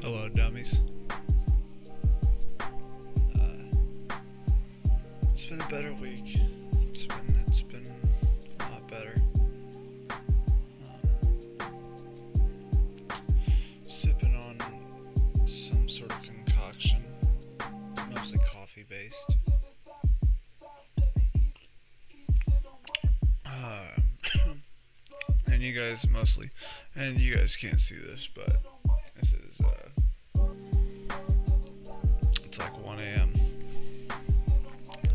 Hello, dummies. It's been a better week. It's been a lot better. Sipping on some sort of concoction. It's mostly coffee based. And you guys can't see this, but this is it's like 1 a.m.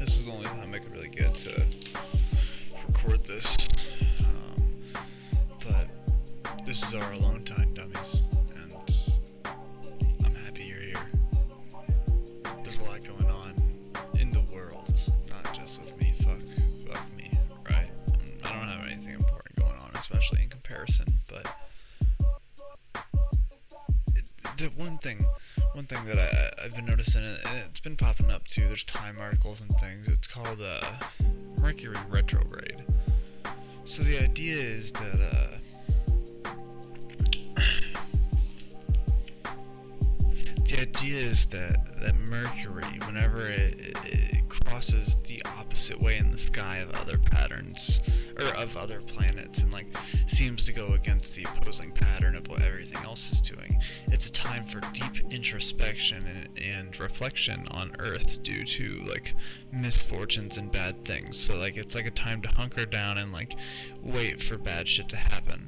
This is the only time I could really get to record this. But this is our alone time, dummies, and I'm happy you're here. There's a lot going on in the world, not just with me. Fuck me, right? I don't have anything important going on, especially in comparison, but the one thing that I've been noticing, and it's been popping up too, there's Time articles and things, it's called Mercury retrograde. So the idea is that that Mercury, whenever it crosses the opposite way in the sky of other patterns, or of other planets, and like seems to go against the opposing pattern of what everything else is doing, it's a time for deep introspection and reflection on Earth due to like misfortunes and bad things. So like it's like a time to hunker down and like wait for bad shit to happen.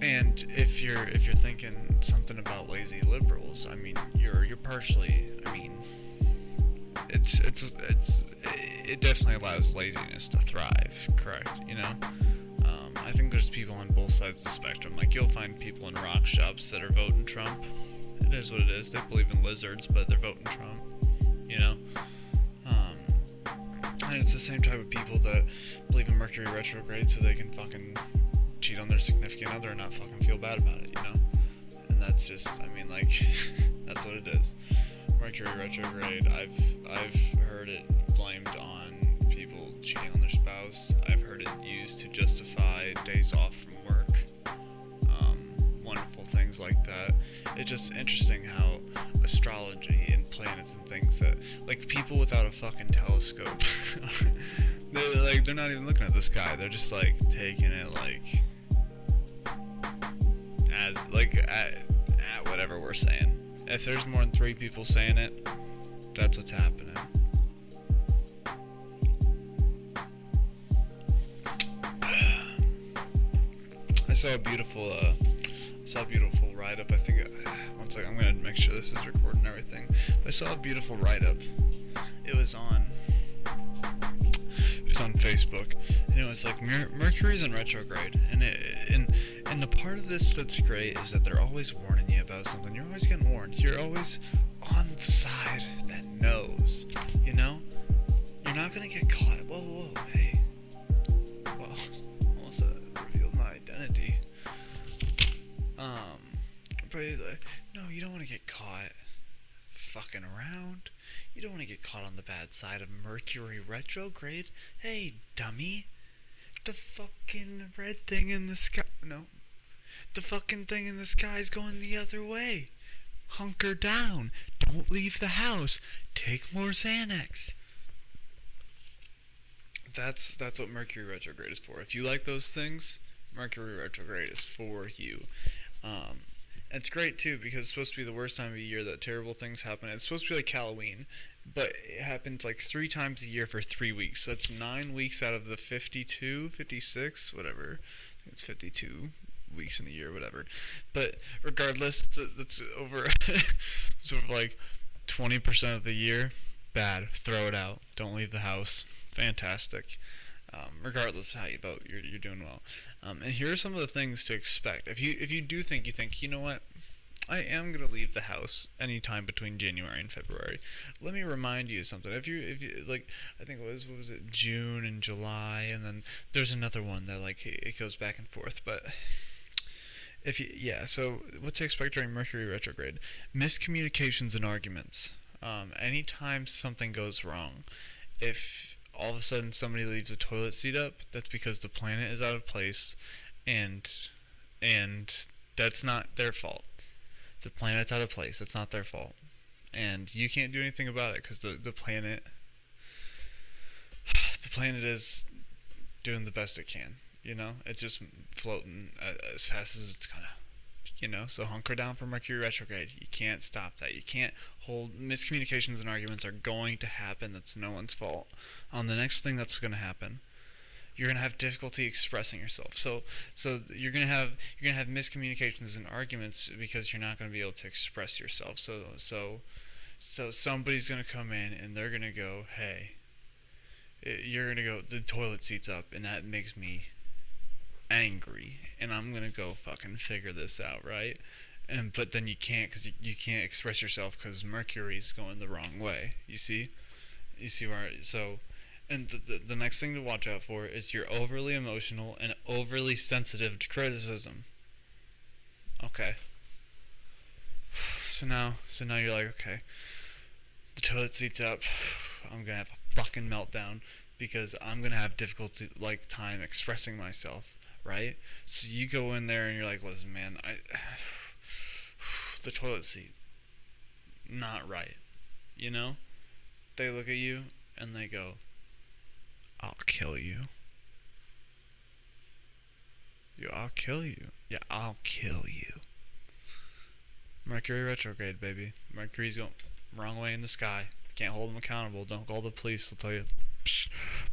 And if you're thinking something about lazy liberals, I mean, you're partially, I mean, it definitely allows laziness to thrive, correct? You know, I think there's people on both sides of the spectrum. Like you'll find people in rock shops that are voting Trump. It is what it is. They believe in lizards, but they're voting Trump. You know, and it's the same type of people that believe in Mercury retrograde so they can fucking cheat on their significant other and not fucking feel bad about it, you know? And that's just, I mean, like, that's what it is. Mercury retrograde, I've heard it blamed on people cheating on their spouse. I've heard it used to justify days off from work. Wonderful things like that. It's just interesting how astrology and planets and things that, like, people without a fucking telescope, they're not even looking at the sky. They're just like taking it like as like at whatever we're saying. If there's more than 3 people saying it, that's what's happening. I saw a beautiful write-up. I think one second, I'm gonna make sure this is recording and everything. I saw a beautiful write-up. It was on Facebook, and it was like Mercury's in retrograde, and the part of this that's great is that they're always warning you about something. You're always getting warned. You're always on the side that knows. You know, you're not gonna get caught. Whoa, hey. Well, almost revealed my identity. But like, no, you don't want to get caught fucking around. You don't want to get caught on the bad side of Mercury retrograde. Hey, dummy. The fucking red thing in the sky. No. The fucking thing in the sky is going the other way. Hunker down. Don't leave the house. Take more Xanax. That's what Mercury retrograde is for. If you like those things, Mercury retrograde is for you. And it's great too because it's supposed to be the worst time of the year that terrible things happen. It's supposed to be like Halloween, but it happens like 3 times a year for 3 weeks. So that's 9 weeks out of the 52, 56, whatever. I think it's 52 weeks in a year, whatever. But regardless, that's over sort of like 20% of the year. Bad. Throw it out. Don't leave the house. Fantastic. Regardless of how you vote, you're doing well. And here are some of the things to expect. If you do think, you know what, I am gonna leave the house anytime between January and February. Let me remind you of something. If you like, I think it was June and July, and then there's another one that like it goes back and forth. But so what to expect during Mercury retrograde? Miscommunications and arguments. Anytime something goes wrong, if all of a sudden somebody leaves a toilet seat up, that's because the planet is out of place, and that's not their fault. The planet's out of place. It's not their fault. And you can't do anything about it because the planet is doing the best it can. It's just floating as fast as it's gonna. So hunker down for Mercury retrograde. You can't stop that. You can't hold miscommunications and arguments are going to happen. That's no one's fault. The next thing that's going to happen, you're going to have difficulty expressing yourself. So you're going to have miscommunications and arguments because you're not going to be able to express yourself. So somebody's going to come in and they're going to go, "Hey, you're going to go, the toilet seat's up," and that makes me angry, and I'm gonna go fucking figure this out, right? But then you can't, because you can't express yourself because Mercury's going the wrong way. You see where, and the next thing to watch out for is you're overly emotional and overly sensitive to criticism. Okay. So now you're like, okay, the toilet seat's up, I'm gonna have a fucking meltdown because I'm gonna have difficulty, time expressing myself. Right? So you go in there and you're like, "Listen, man, the toilet seat, not right." They look at you and they go, "I'll kill you." I'll kill you. Yeah, I'll kill you. Mercury retrograde, baby. Mercury's going wrong way in the sky. Can't hold them accountable. Don't call the police. They'll tell you,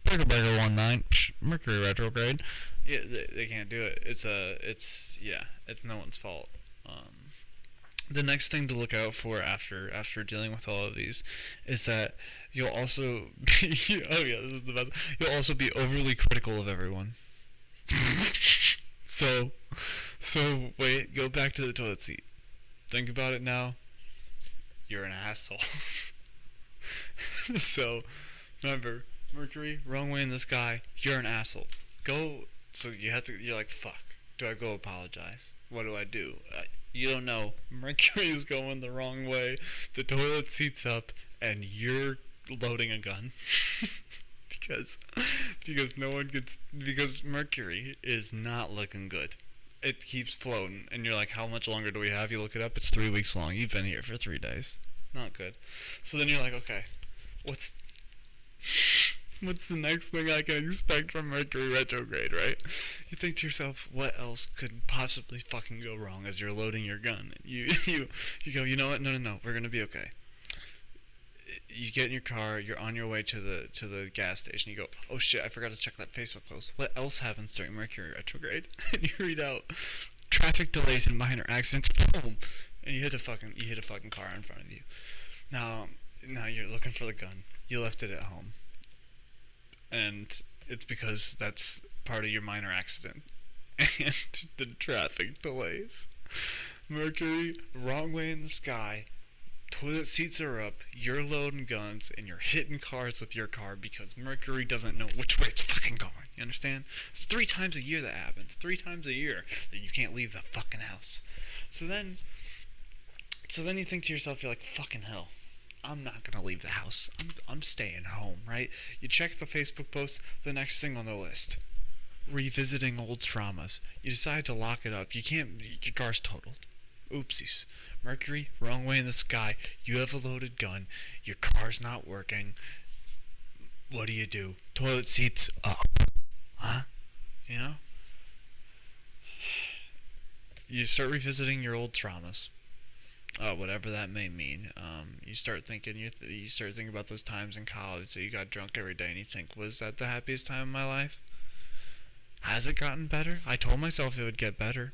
Burger 19, Mercury retrograde. Yeah, they can't do it. It's no one's fault. The next thing to look out for after dealing with all of these is that you'll also be, oh yeah, this is the best. You'll also be overly critical of everyone. So wait, go back to the toilet seat. Think about it now. You're an asshole. So remember, Mercury, wrong way in the sky, you're an asshole. So you're like, fuck, do I go apologize? What do I do? You don't know. Mercury is going the wrong way, the toilet seat's up, and you're loading a gun. because Mercury is not looking good. It keeps floating, and you're like, how much longer do we have? You look it up, it's 3 weeks long. You've been here for 3 days. Not good. So then you're like, okay, what's the next thing I can expect from Mercury retrograde, right? You think to yourself, what else could possibly fucking go wrong as you're loading your gun? You go, you know what? No, we're gonna be okay. You get in your car, you're on your way to the gas station. You go, oh shit, I forgot to check that Facebook post. What else happens during Mercury retrograde? And you read out traffic delays and minor accidents. Boom, and you hit a fucking car in front of you. Now you're looking for the gun. You left it at home. And it's because that's part of your minor accident. And the traffic delays. Mercury, wrong way in the sky. Toilet seats are up. You're loading guns. And you're hitting cars with your car because Mercury doesn't know which way it's fucking going. You understand? It's 3 times a year that happens. 3 times a year that you can't leave the fucking house. So then you think to yourself, you're like, fucking hell. I'm not gonna leave the house. I'm staying home, right? You check the Facebook post, the next thing on the list. Revisiting old traumas. You decide to lock it up. Your car's totaled. Oopsies. Mercury, wrong way in the sky. You have a loaded gun. Your car's not working. What do? Toilet seats up. Huh? You start revisiting your old traumas. Whatever that may mean. You start thinking about those times in college that you got drunk every day, and you think, was that the happiest time of my life? Has it gotten better? I told myself it would get better.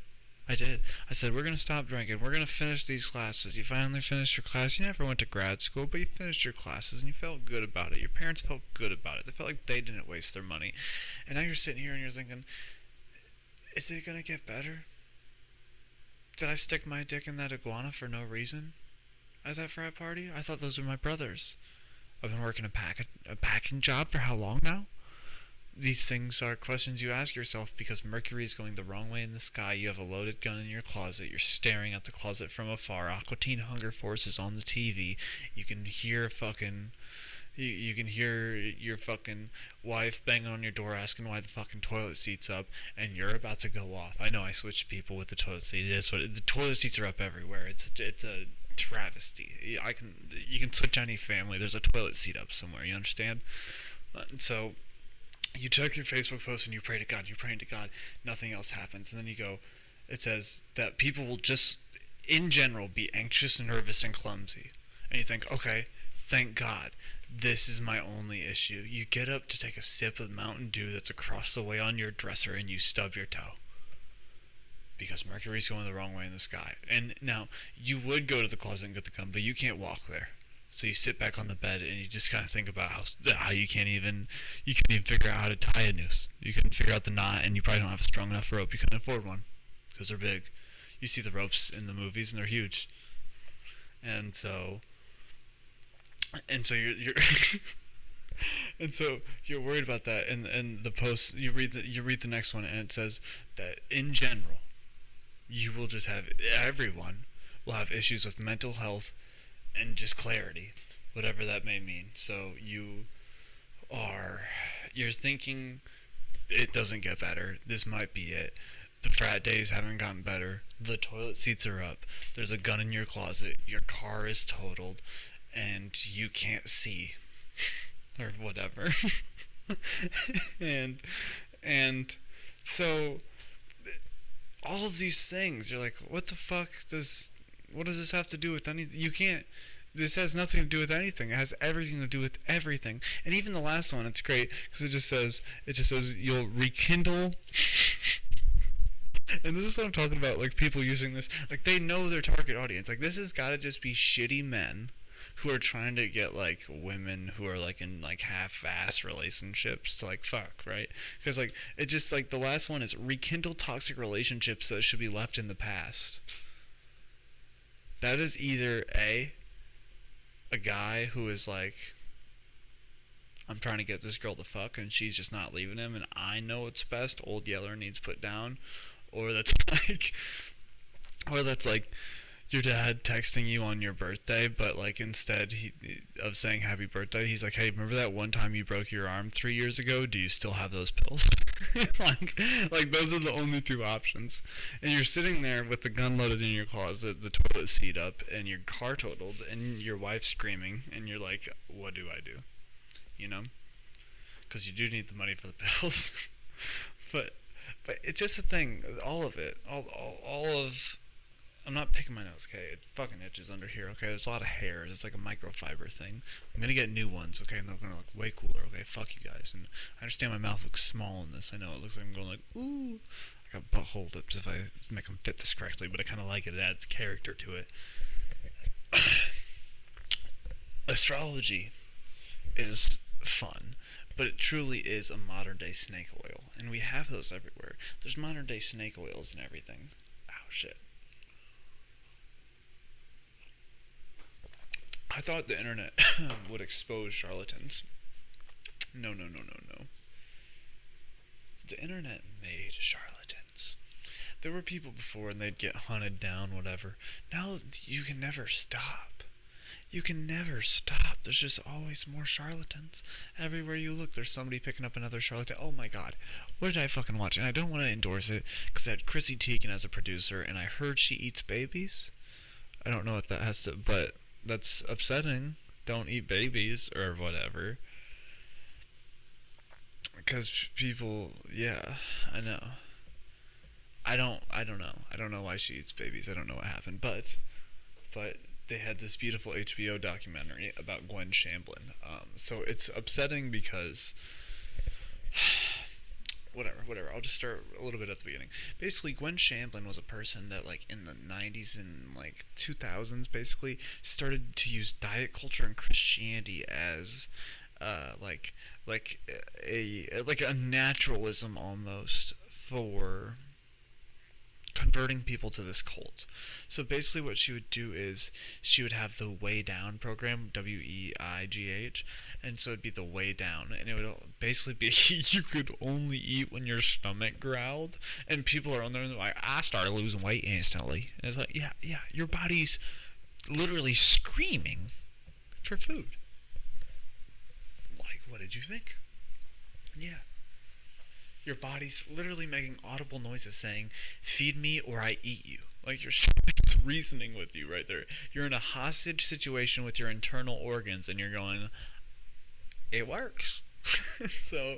I did. I said, we're going to stop drinking. We're going to finish these classes. You finally finished your class. You never went to grad school, but you finished your classes, and you felt good about it. Your parents felt good about it. They felt like they didn't waste their money. And now you're sitting here and you're thinking, is it going to get better? Did I stick my dick in that iguana for no reason at that frat party? I thought those were my brothers. I've been working a packing job for how long now? These things are questions you ask yourself because Mercury is going the wrong way in the sky. You have a loaded gun in your closet. You're staring at the closet from afar. Aqua Teen Hunger Force is on the TV. You can hear fucking You can hear your fucking wife banging on your door asking why the fucking toilet seat's up, and you're about to go off. I know I switched people with the toilet seat. It is what the toilet seats are up everywhere. It's a travesty. You can switch any family. There's a toilet seat up somewhere. You understand? So you check your Facebook post and you pray to God. You're praying to God. Nothing else happens, and then you go. It says that people will just, in general, be anxious, nervous, and clumsy. And you think, okay, thank God. This is my only issue. You get up to take a sip of Mountain Dew that's across the way on your dresser and you stub your toe. Because Mercury's going the wrong way in the sky. And now, you would go to the closet and get the gun, but you can't walk there. So you sit back on the bed and you just kind of think about how you can't even figure out how to tie a noose. You couldn't figure out the knot, and you probably don't have a strong enough rope. You couldn't afford one because they're big. You see the ropes in the movies and they're huge. And so you're and so you're worried about that, and the post you read the next one, and it says that in general everyone will have issues with mental health and just clarity, whatever that may mean. So you're thinking it doesn't get better. This might be it. The frat days haven't gotten better. The toilet seats are up. There's a gun in your closet. Your car is totaled. And you can't see. Or whatever. and so all of these things, you're like, what the fuck what does this have to do with anything? You can't. This has nothing to do with anything. It has everything to do with everything. And even the last one, it's great because it just says you'll rekindle. And this is what I'm talking about, like people using this, like they know their target audience. Like this has got to just be shitty men who are trying to get like women who are like in like half-ass relationships to like fuck, right? Because like it just like the last one is rekindle toxic relationships that should be left in the past. That is either a guy who is like, I'm trying to get this girl to fuck and she's just not leaving him and I know it's best, old Yeller needs put down. Or that's like your dad texting you on your birthday, but like instead of saying happy birthday, he's like, hey, remember that one time you broke your arm 3 years ago? Do you still have those pills? like those are the only two options. And you're sitting there with the gun loaded in your closet, the toilet seat up, and your car totaled, and your wife screaming, and you're like, what do I do? You know? Because you do need the money for the pills. But it's just a thing. All of it. All of... I'm not picking my nose, okay? It fucking itches under here, okay? There's a lot of hairs. It's like a microfiber thing. I'm gonna get new ones, okay? And they're gonna look way cooler, okay? Fuck you guys. And I understand my mouth looks small in this. I know it looks like I'm going like, ooh. I got butthole lips if I make them fit this correctly, but I kind of like it. It adds character to it. Astrology is fun, but it truly is a modern-day snake oil. And we have those everywhere. There's modern-day snake oils and everything. Ow, shit. I thought the internet would expose charlatans. No. The internet made charlatans. There were people before and they'd get hunted down, whatever. Now you can never stop. You can never stop. There's just always more charlatans. Everywhere you look, there's somebody picking up another charlatan. Oh my god. What did I fucking watch? And I don't want to endorse it because I had Chrissy Teigen as a producer and I heard she eats babies. I don't know what that has to... But... that's upsetting. Don't eat babies or whatever. Because people, yeah, I know. I don't know. I don't know why she eats babies. I don't know what happened. But they had this beautiful HBO documentary about Gwen Shamblin. So it's upsetting because... Whatever. I'll just start a little bit at the beginning. Basically, Gwen Shamblin was a person that, like, in the 90s and, like, 2000s, basically, started to use diet culture and Christianity as, like a naturalism almost for converting people to this cult. So basically what she would do is she would have the Way Down program, WEIGH, and so it'd be the Way Down, and it would basically be you could only eat when your stomach growled, and people are on there and they're like, I started losing weight instantly. And it's like, yeah, your body's literally screaming for food. did you think? Yeah. Your body's literally making audible noises saying, feed me or I eat you. Like, it's reasoning with you right there. You're in a hostage situation with your internal organs, and you're going, it works. So,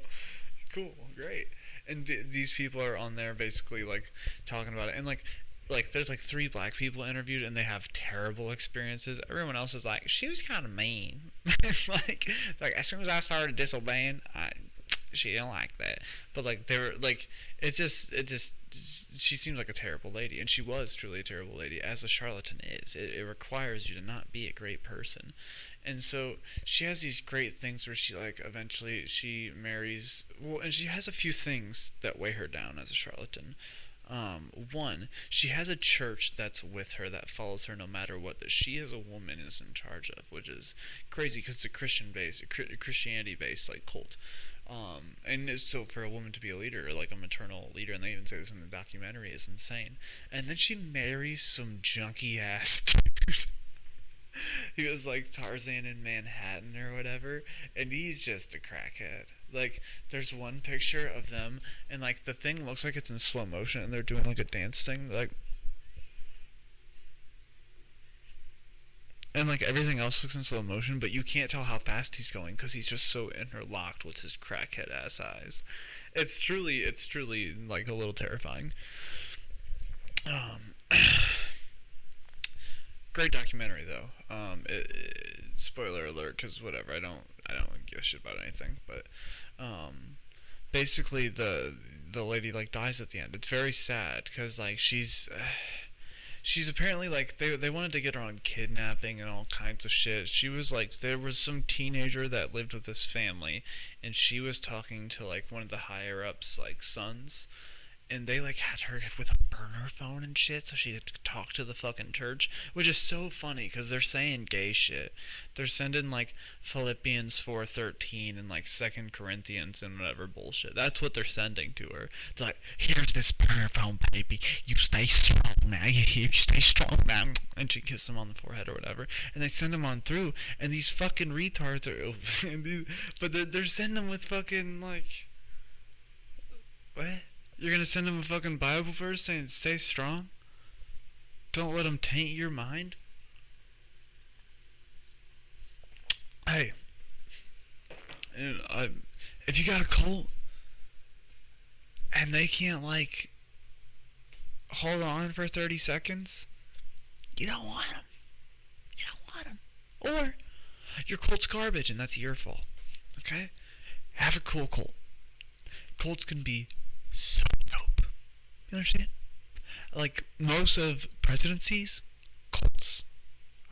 cool, great. And these people are on there basically, like, talking about it. And, like there's like 3 black people interviewed and they have terrible experiences. Everyone else is like, she was kind of mean. like as soon as I started disobeying, she didn't like that. But like they were like, it just she seems like a terrible lady, and she was truly a terrible lady, as a charlatan is. It requires you to not be a great person. And so she has these great things where she, like, eventually she marries, well, and she has a few things that weigh her down as a charlatan. One, she has a church that's with her, that follows her no matter what, that she as a woman is in charge of, which is crazy because it's a Christianity based like cult. And it's so for a woman to be a leader, like a maternal leader, and they even say this in the documentary, is insane. And then she marries some junky ass dude. He was like Tarzan in Manhattan or whatever, and he's just a crackhead. Like, there's one picture of them, and like the thing looks like it's in slow motion, and they're doing like a dance thing, like, and like everything else looks in slow motion, but you can't tell how fast he's going because he's just so interlocked with his crackhead ass eyes. It's truly like a little terrifying. Um, Great documentary though. Spoiler alert, because whatever, I don't give a shit about anything, but basically the lady like dies at the end. It's very sad because like she's apparently like they wanted to get her on kidnapping and all kinds of shit. She was like, there was some teenager that lived with this family, and she was talking to like one of the higher ups like sons, and they like had her with a burner phone and shit so she could talk to the fucking church, which is so funny because they're saying gay shit. They're sending like Philippians 4:13 and like 2 Corinthians and whatever bullshit. That's what they're sending to her. It's like, here's this burner phone, baby. You stay strong now. You stay strong now. And she kissed him on the forehead or whatever. And they send him on through. And these fucking retards are, but they're sending them with fucking like, what? You're gonna send him a fucking Bible verse saying stay strong? Don't let him taint your mind? Hey, if you got a cult and they can't like hold on for 30 seconds, you don't want them. You don't want them. Or your cult's garbage and that's your fault. Okay? Have a cool cult. Cults can be so dope. You understand? Like, most of presidencies, cults.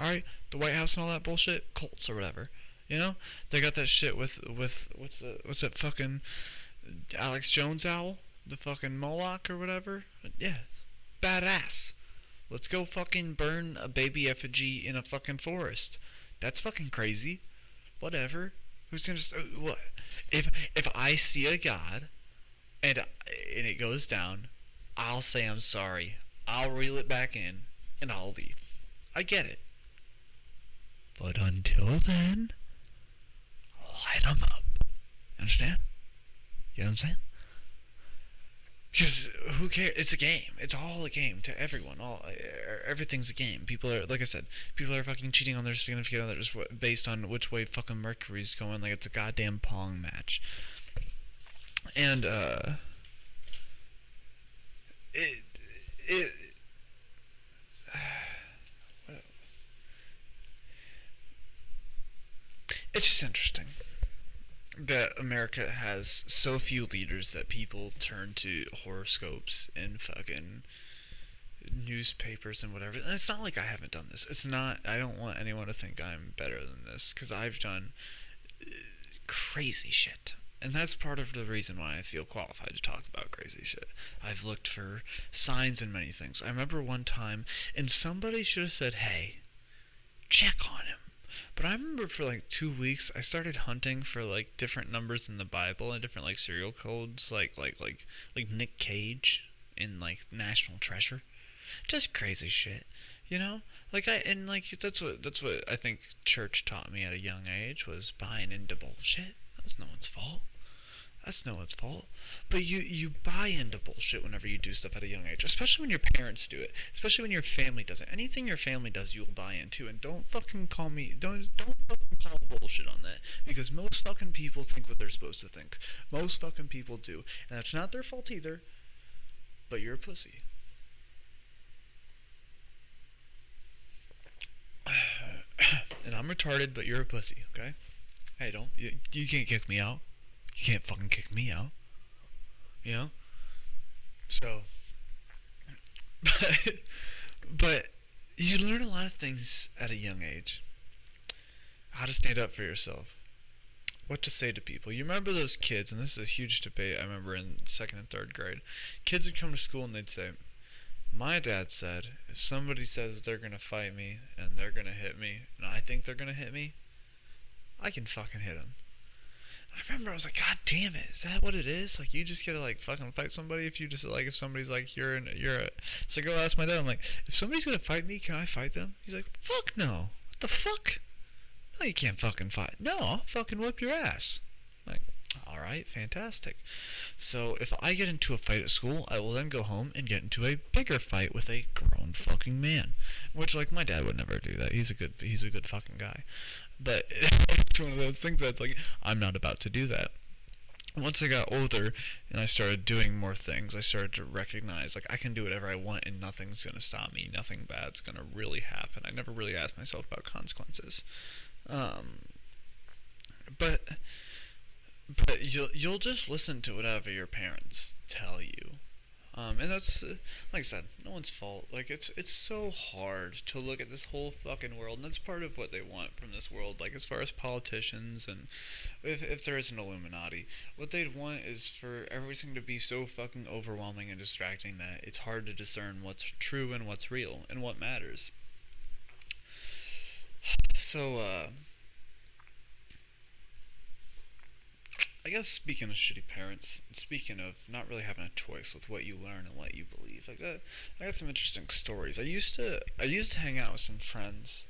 Alright? The White House and all that bullshit, cults or whatever. You know? They got that shit with what's that fucking Alex Jones owl? The fucking Moloch or whatever? Yeah. Badass. Let's go fucking burn a baby effigy in a fucking forest. That's fucking crazy. Whatever. Who's gonna what? If I see a god and it goes down, I'll say I'm sorry. I'll reel it back in, and I'll leave. I get it. But until then, light 'em up. Understand? You know what I'm saying? Because who cares? It's a game. It's all a game to everyone. Everything's a game. People are, like I said, people are fucking cheating on their significant others based on which way fucking Mercury's going. Like it's a goddamn pong match. And it's just interesting that America has so few leaders that people turn to horoscopes and fucking newspapers and whatever. And it's not like I haven't done this. It's not. I don't want anyone to think I'm better than this because I've done crazy shit. And that's part of the reason why I feel qualified to talk about crazy shit. I've looked for signs in many things. I remember one time, and somebody should have said, hey, check on him. But I remember for like 2 weeks, I started hunting for like different numbers in the Bible and different like serial codes, like Nick Cage in like National Treasure. Just crazy shit, you know? Like that's what I think church taught me at a young age was buying into bullshit. That's no one's fault. That's no one's fault. But you buy into bullshit whenever you do stuff at a young age, especially when your parents do it, especially when your family does it. Anything your family does, you'll buy into, and don't fucking call me. Don't fucking call bullshit on that, because most fucking people think what they're supposed to think. Most fucking people do, and that's not their fault either. But you're a pussy. And I'm retarded, but you're a pussy. Okay? Hey, don't you can't kick me out. You can't fucking kick me out. You know? So, but, but you learn a lot of things at a young age. How to stand up for yourself. What to say to people. You remember those kids, and this is a huge debate I remember in 2nd and 3rd grade. Kids would come to school and they'd say, my dad said, if somebody says they're going to fight me and they're going to hit me, and I think they're going to hit me, I can fucking hit them. I remember I was like, God damn it, is that what it is? Like, you just gotta, like, fucking fight somebody if you just, like, if somebody's like, you're a... So I go ask my dad, I'm like, if somebody's gonna fight me, can I fight them? He's like, fuck no. What the fuck? No, you can't fucking fight. No, I'll fucking whip your ass. I'm like, alright, fantastic. So if I get into a fight at school, I will then go home and get into a bigger fight with a grown fucking man. Which, like, my dad would never do that. He's a good fucking guy. But it's one of those things that's like, I'm not about to do that. Once I got older and I started doing more things, I started to recognize, like, I can do whatever I want and nothing's going to stop me. Nothing bad's going to really happen. I never really asked myself about consequences. But you'll just listen to whatever your parents tell you. And that's, like I said, no one's fault. Like, it's so hard to look at this whole fucking world, and that's part of what they want from this world. Like, as far as politicians, and if there is an Illuminati, what they'd want is for everything to be so fucking overwhelming and distracting that it's hard to discern what's true and what's real, and what matters. So, I guess speaking of shitty parents, speaking of not really having a choice with what you learn and what you believe, I got some interesting stories. I used to hang out with some friends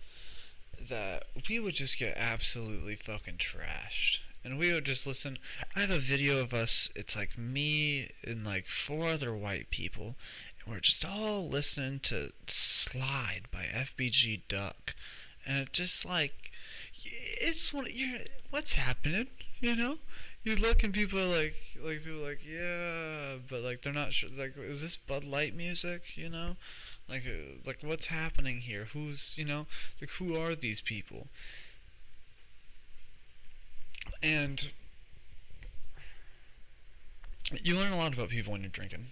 that we would just get absolutely fucking trashed, and we would just listen. I have a video of us. It's like me and like 4 other white people, and we're just all listening to "Slide" by FBG Duck, and it just like it's one. What's happening? You know? You look and people are yeah, but like they're not sure. Like, is this Bud Light music? You know, like what's happening here? Who's, like, who are these people? And you learn a lot about people when you're drinking.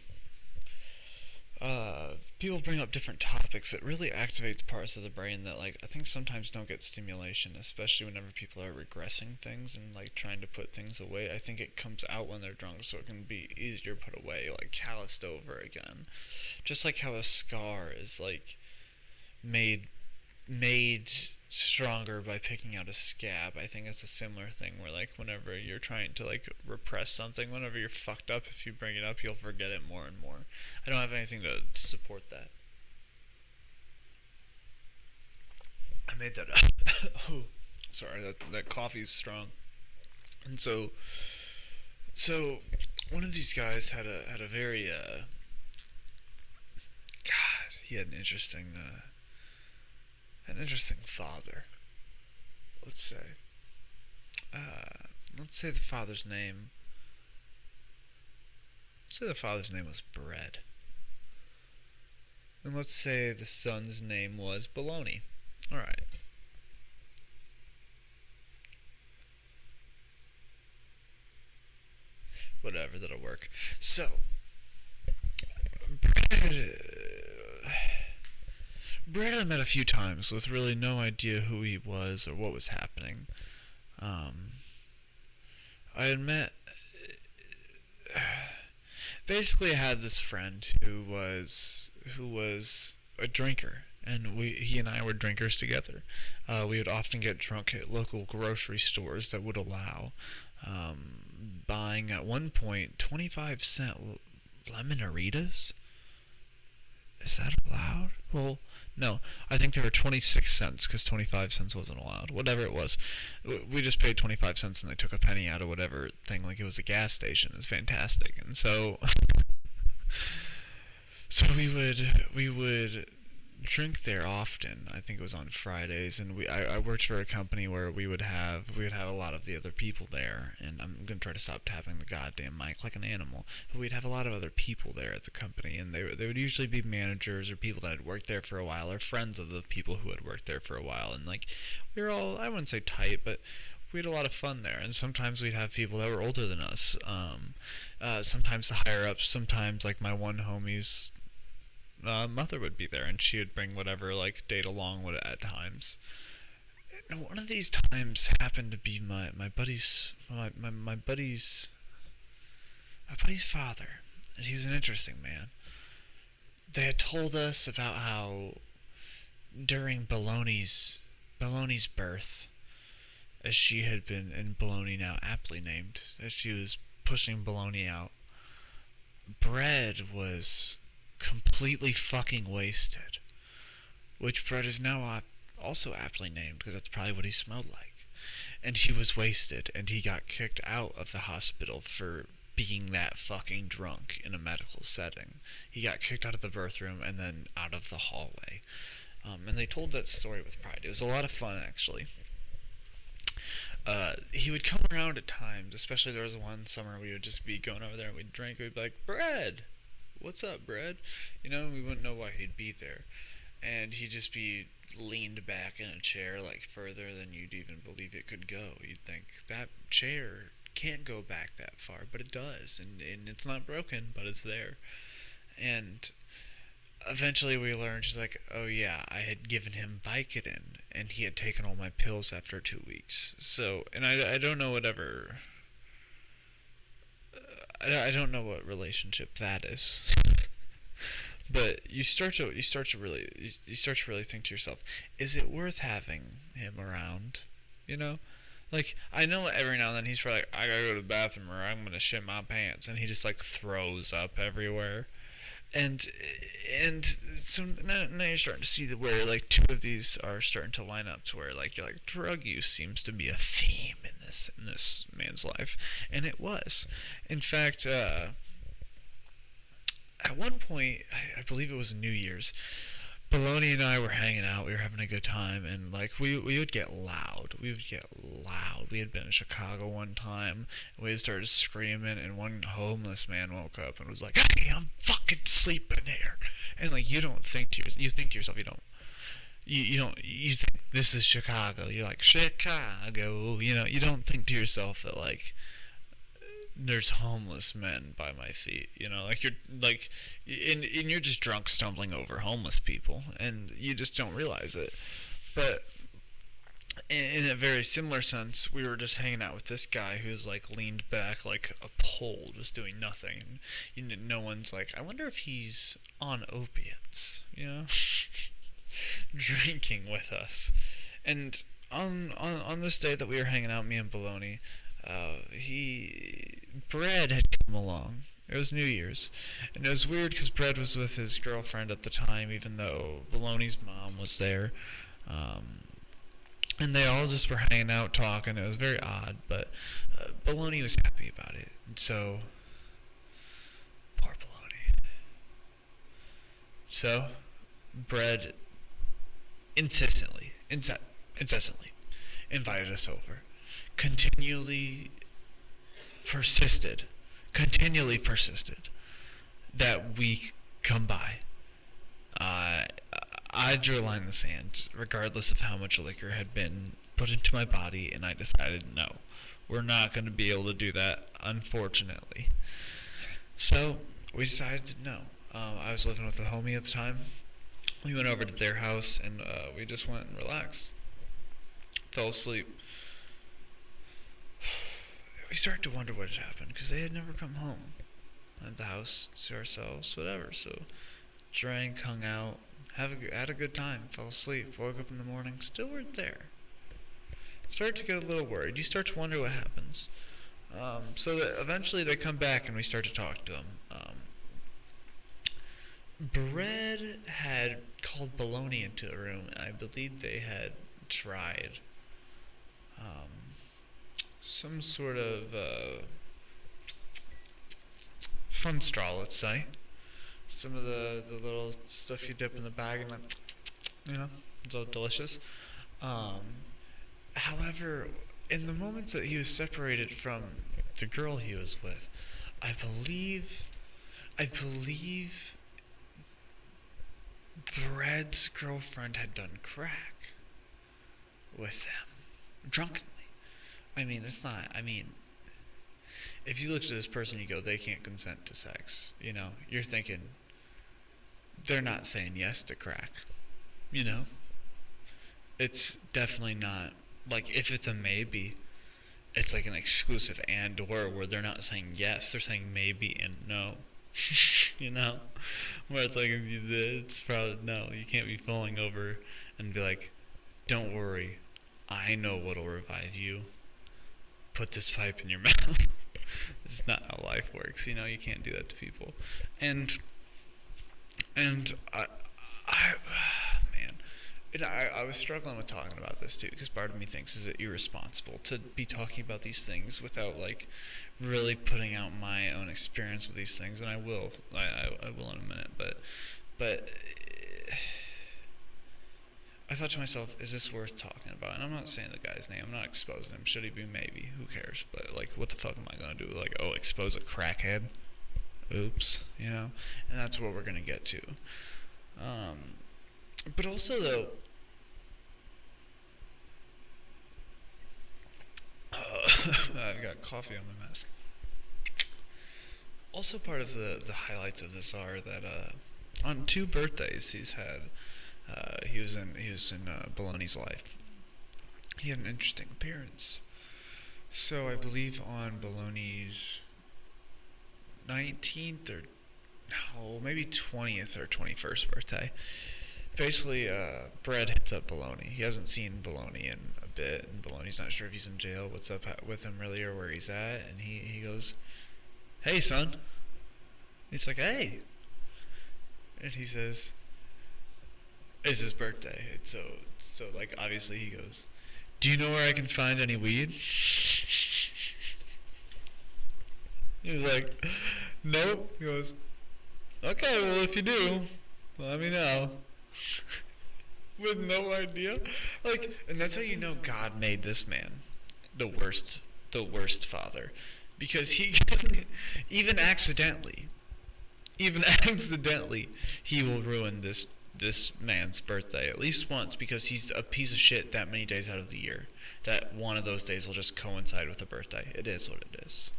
People bring up different topics that really activates parts of the brain that, like, I think sometimes don't get stimulation, especially whenever people are regressing things and, like, trying to put things away. I think it comes out when they're drunk, so it can be easier to put away, like, calloused over again. Just like how a scar is, like, made stronger by picking out a scab. I think it's a similar thing where, like, whenever you're trying to, like, repress something, whenever you're fucked up, if you bring it up, you'll forget it more and more. I don't have anything to support that. I made that up. Oh, sorry, that coffee's strong. And so one of these guys had a very God, he had an interesting father. Let's say the father's name. Let's say the father's name was Bread. And let's say the son's name was Bologna. Alright. Whatever, that'll work. So, Brad I met a few times with really no idea who he was or what was happening. I had met... Basically, I had this friend who was a drinker, and he and I were drinkers together. We would often get drunk at local grocery stores that would allow buying, at one point, 25-cent lemonaritas. Is that allowed? Well, no. I think they were 26 cents because 25 cents wasn't allowed. Whatever it was. We just paid 25 cents and they took a penny out of whatever thing like it was a gas station. It's fantastic. And so we would drink there often. I think it was on Fridays, and I worked for a company where we would have a lot of the other people there, and I'm gonna try to stop tapping the goddamn mic like an animal. But we'd have a lot of other people there at the company, and they would usually be managers or people that had worked there for a while, or friends of the people who had worked there for a while, and like we were all, I wouldn't say tight, but we had a lot of fun there. And sometimes we'd have people that were older than us. Sometimes the higher ups. Sometimes like my one homie's mother would be there, and she would bring whatever like date along with it at times. And one of these times happened to be my buddy's father, and he's an interesting man. They had told us about how during Bologna's birth, as she had been in Bologna now aptly named, as she was pushing Bologna out, bread was completely fucking wasted. Which bread is now also aptly named because that's probably what he smelled like. And he was wasted, and he got kicked out of the hospital for being that fucking drunk in a medical setting. He got kicked out of the birth room and then out of the hallway. And they told that story with pride. It was a lot of fun, actually. He would come around at times, especially there was one summer we would just be going over there and we'd drink, we'd be like, "Bread! What's up, Bread?" We wouldn't know why he'd be there. And he'd just be leaned back in a chair, like, further than you'd even believe it could go. You'd think, that chair can't go back that far, but it does. And it's not broken, but it's there. And eventually we learned, she's like, oh yeah, I had given him Vicodin, and he had taken all my pills after 2 weeks. So, and I don't know whatever, I don't know what relationship that is. But you start to really think to yourself, is it worth having him around? Like, I know every now and then he's probably like, I gotta go to the bathroom or I'm gonna shit my pants, and he just like throws up everywhere. And so now you're starting to see where like two of these are starting to line up to where like you're like, drug use seems to be a theme in this man's life, and it was. In fact, at one point, I believe it was New Year's, Bologna and I were hanging out, we were having a good time, and like we would get loud. We would get loud. We had been in Chicago one time, and we started screaming, and one homeless man woke up and was like, "Hey, I'm fucking sleeping here." And like you think to yourself, you think this is Chicago. You're like, Chicago, you don't think to yourself that like there's homeless men by my feet, like you're like, and you're just drunk stumbling over homeless people, and you just don't realize it. But in a very similar sense, we were just hanging out with this guy who's like leaned back like a pole, just doing nothing. No one's like, I wonder if he's on opiates, drinking with us. And on this day that we were hanging out, me and Bologna, Bread had come along. It was New Year's, and it was weird because Bread was with his girlfriend at the time, even though Bologna's mom was there, and they all just were hanging out talking. It was very odd, but Bologna was happy about it, and so poor Bologna. So Bread incessantly invited us over, continually persisted that we come by. I drew a line in the sand, regardless of how much liquor had been put into my body, and I decided, no, we're not going to be able to do that, unfortunately. So we decided no. I was living with a homie at the time. We went over to their house, and we just went and relaxed. Fell asleep. We started to wonder what had happened, because they had never come home. At the house, to ourselves, whatever. So, drank, hung out, had a good time, fell asleep, woke up in the morning, still weren't there. Started to get a little worried. You start to wonder what happens. So that eventually they come back and we start to talk to them. Bread had called Bologna into a room, and I believe they had tried um, some sort of fun straw, let's say. Some of the little stuff you dip in the bag and like, it's all delicious. Um, However, in the moments that he was separated from the girl he was with, I believe, I believe Bread's girlfriend had done crack with them, drunkenly. I mean, it's not. I mean, if you look at this person, you go, they can't consent to sex. You're thinking they're not saying yes to crack. You know, it's definitely not like if it's a maybe, it's like an exclusive and or where they're not saying yes, they're saying maybe and no. you know, where it's like it's probably no. You can't be falling over and be like, "Don't worry, I know what'll revive you. Put this pipe in your mouth." This is not how life works. You can't do that to people. And I man, I was struggling with talking about this too because part of me thinks is it irresponsible to be talking about these things without like really putting out my own experience with these things, and I will in a minute, but I thought to myself, is this worth talking about? And I'm not saying the guy's name. I'm not exposing him. Should he be? Maybe. Who cares? But like, what the fuck am I gonna do? Like, oh, expose a crackhead? Oops. And that's what we're gonna get to. But also though, I've got coffee on my mask. Also, part of the highlights of this are that on two birthdays he's had, he was in Bologna's life. He had an interesting appearance. So I believe on Bologna's 19th or no, maybe 20th or 21st birthday. Basically, Brad hits up Bologna. He hasn't seen Bologna in a bit, and Bologna's not sure if he's in jail, what's up with him really, or where he's at. And he goes, "Hey, son." He's like, "Hey." And he says, "It's his birthday." It's so like, obviously he goes, "Do you know where I can find any weed?" He's like, "Nope." He goes, "Okay, well, if you do, let me know." With no idea. Like, and that's how you know God made this man the worst father. Because he, even accidentally, he will ruin this man's birthday at least once because he's a piece of shit that many days out of the year. That one of those days will just coincide with a birthday. It is what it is.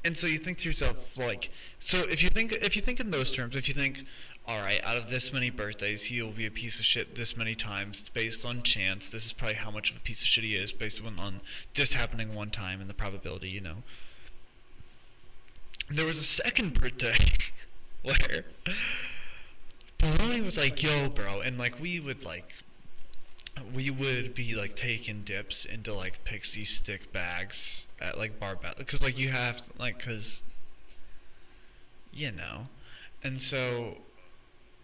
And so you think to yourself, like, so if you think in those terms, if you think, all right, out of this many birthdays, he'll be a piece of shit this many times based on chance. This is probably how much of a piece of shit he is based on this happening one time and the probability, There was a second birthday where Bologna was like, "Yo, bro," and like we would be like taking dips into like pixie stick bags at like bar bat because like you have to, like because and so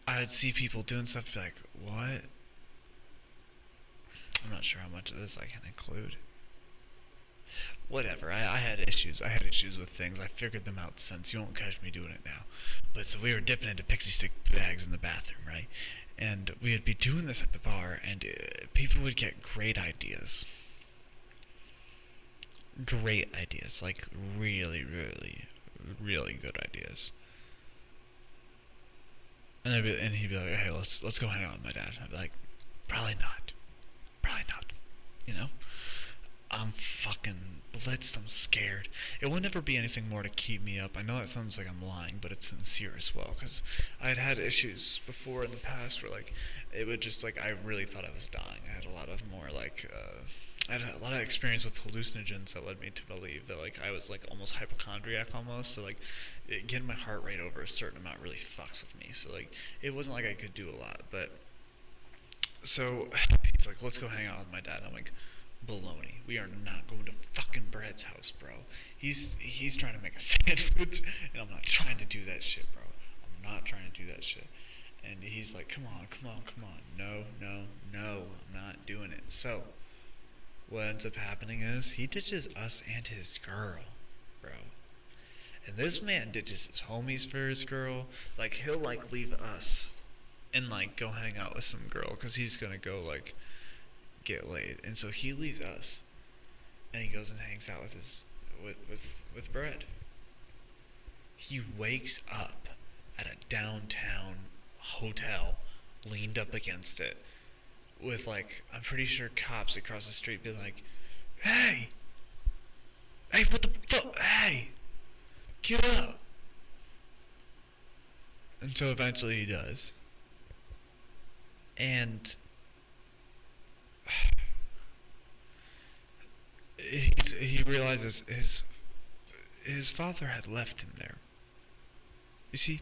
I'd see people doing stuff and be like, "What?" I'm not sure how much of this I can include. Whatever. I had issues. I had issues with things. I figured them out since. You won't catch me doing it now. But so we were dipping into pixie stick bags in the bathroom, right? And we would be doing this at the bar, and people would get great ideas. Great ideas. Like, really, really, really good ideas. And he'd be like, "Hey, let's go hang out with my dad." I'd be like, "Probably not. Probably not." You know? I'm fucking blitzed. I'm scared. It would never be anything more to keep me up. I know that sounds like I'm lying, but it's sincere as well. Because I had issues before in the past where, like, it would just, like, I really thought I was dying. I had a lot of more, like, I had a lot of experience with hallucinogens that led me to believe that, like, I was, like, almost hypochondriac almost. So, like, getting my heart rate over a certain amount really fucks with me. So, like, it wasn't like I could do a lot. But, so, he's like, "Let's go hang out with my dad." I'm like, "Baloney. We are not going to fucking Brad's house, bro. He's trying to make a sandwich, and I'm not trying to do that shit, bro. I'm not trying to do that shit. And he's like, come on, come on, come on. No, no, no, I'm not doing it. So, what ends up happening is he ditches us and his girl, bro. And this man ditches his homies for his girl. Like, he'll, like, leave us and, like, go hang out with some girl because he's gonna go, like, get laid. And so he leaves us and he goes and hangs out with his, with Brett. He wakes up at a downtown hotel, leaned up against it, with, like, I'm pretty sure cops across the street being like, hey, what the fuck, hey, get up. And so eventually he does. And he realizes his father had left him there. You see?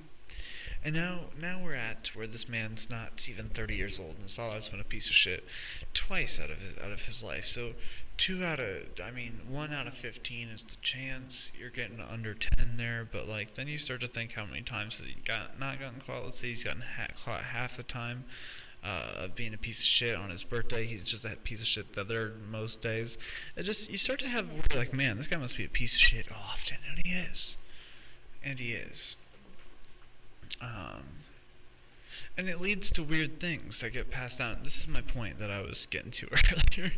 And now we're at where this man's not even 30 years old, and his father's been a piece of shit twice out of his life. So 1 out of 15 is the chance you're getting under 10 there. But like then you start to think how many times has he not gotten caught. Let's say he's gotten caught half the time. Being a piece of shit on his birthday, he's just a piece of shit the other most days. You start to have where you're like, man, this guy must be a piece of shit often, and he is. And it leads to weird things that get passed down. This is my point that I was getting to earlier.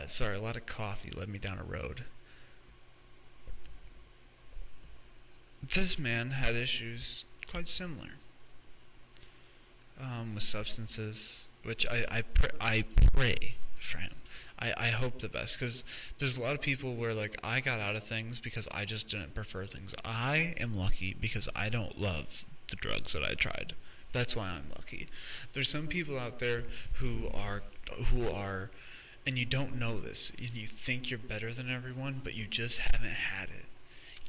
Sorry, a lot of coffee led me down a road. This man had issues quite similar with substances, which I pray for him. I hope the best, because there's a lot of people where, like, I got out of things because I just didn't prefer things. I am lucky because I don't love the drugs that I tried. That's why I'm lucky. There's some people out there who are, and you don't know this, and you think you're better than everyone, but you just haven't had it.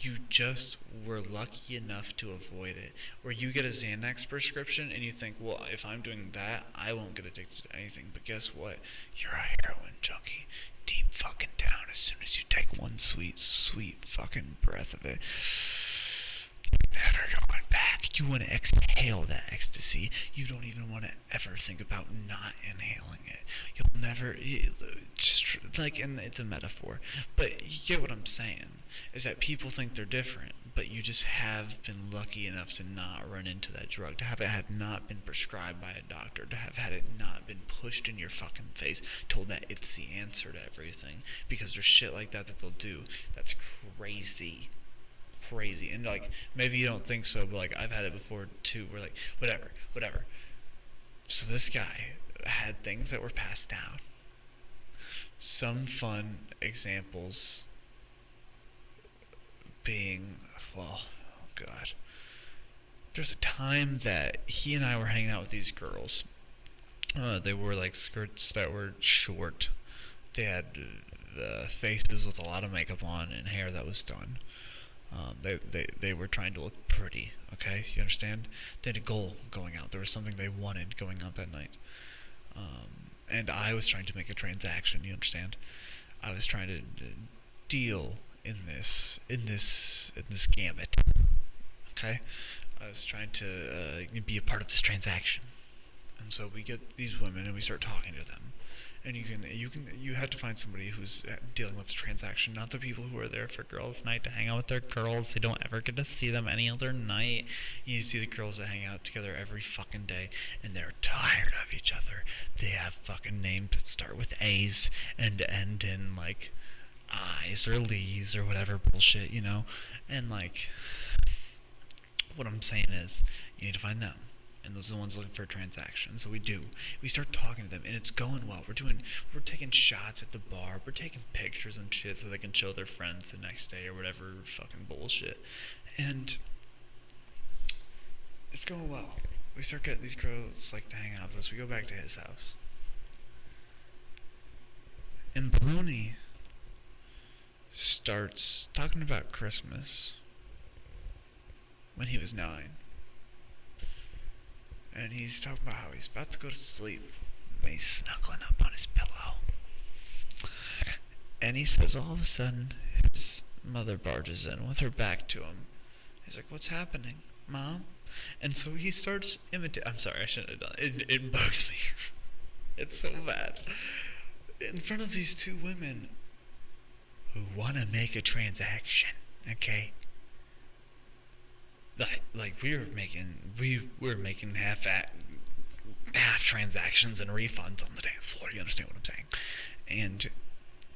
You just were lucky enough to avoid it. Where you get a Xanax prescription and you think, well, if I'm doing that, I won't get addicted to anything. But guess what? You're a heroin junkie. Deep fucking down as soon as you take one sweet, sweet fucking breath of it. Never going back. You want to exhale that ecstasy. You don't even want to ever think about not inhaling it. You'll never, just like, and it's a metaphor, but you get what I'm saying, is that people think they're different, but you just have been lucky enough to not run into that drug, to have it had not been prescribed by a doctor, to have had it not been pushed in your fucking face, told that it's the answer to everything, because there's shit like that they'll do. That's crazy. And like, maybe you don't think so, but like, I've had it before too, where like, whatever. So this guy had things that were passed down. Some fun examples being, well, oh God. There's a time that he and I were hanging out with these girls. They wore like skirts that were short. They had faces with a lot of makeup on and hair that was done. They were trying to look pretty, okay? You understand? They had a goal going out. There was something they wanted going out that night. And I was trying to make a transaction, you understand? I was trying to deal in this gambit, okay? I was trying to be a part of this transaction. And so we get these women and we start talking to them. And you have to find somebody who's dealing with the transaction, not the people who are there for girls' night to hang out with their girls. They don't ever get to see them any other night. You see the girls that hang out together every fucking day, and they're tired of each other. They have fucking names that start with A's and end in like I's or Lee's or whatever bullshit, you know? And like, what I'm saying is, you need to find them. And those are the ones looking for a transaction. So we do. We start talking to them, and it's going well. We're taking shots at the bar. We're taking pictures and shit so they can show their friends the next day or whatever fucking bullshit. And it's going well. We start getting these girls like to hang out with us. We go back to his house. And Bologna starts talking about Christmas when he was 9. And he's talking about how he's about to go to sleep. And he's snuggling up on his pillow. And he says all of a sudden, his mother barges in with her back to him. He's like, what's happening, Mom? And so he starts imitating. I'm sorry, I shouldn't have done it. It bugs me. It's so bad. In front of these two women who want to make a transaction, okay? Like we were making half transactions and refunds on the dance floor. You understand what I'm saying? And